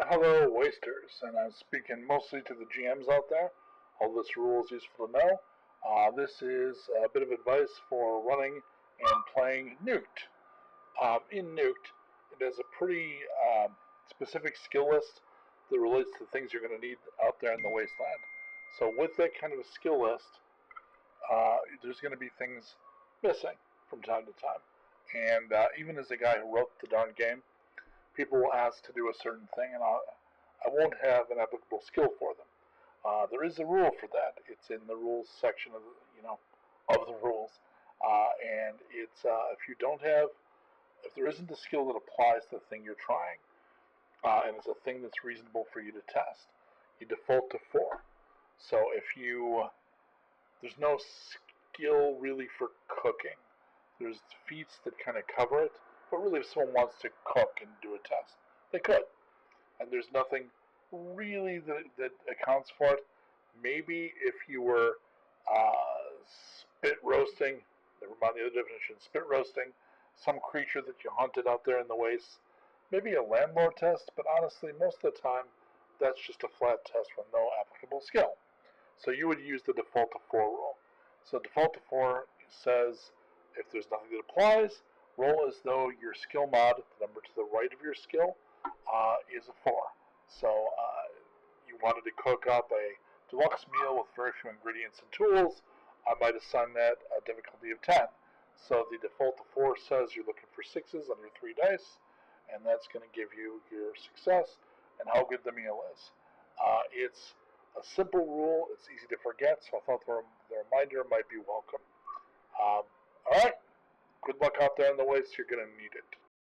Hello, Wasters, and I'm speaking mostly to the GMs out there. All this rule is useful to know. This is a bit of advice for running and playing Nuked. In Nuked, it has a pretty specific skill list that relates to things you're going to need out there in the Wasteland. So, with that kind of a skill list, there's going to be things missing from time to time. And even as a guy who wrote the darn game, people will ask to do a certain thing, and I won't have an applicable skill for them. There is a rule for that. It's in the rules section of of the rules, and it's if there isn't a skill that applies to the thing you're trying, and it's a thing that's reasonable for you to test, you default to 4. So if there's no skill really for cooking. There's feats that kind of cover it, but really, if someone wants to cook and do a test, they could. And there's nothing really that accounts for it. Maybe if you were spit roasting, never mind the other definition, spit roasting some creature that you hunted out there in the wastes, maybe a landlord test, but honestly, most of the time, that's just a flat test with no applicable skill. So you would use the default to 4 rule. So default to 4 says if there's nothing that applies, roll as though your skill mod, the number to the right of your skill, is a 4. So you wanted to cook up a deluxe meal with very few ingredients and tools, I might assign that a difficulty of 10. So the default to 4 says you're looking for 6s on your 3 dice, and that's going to give you your success and how good the meal is. It's a simple rule, it's easy to forget, so I thought the reminder might be welcome. Alright, good luck out there in the waste, you're going to need it.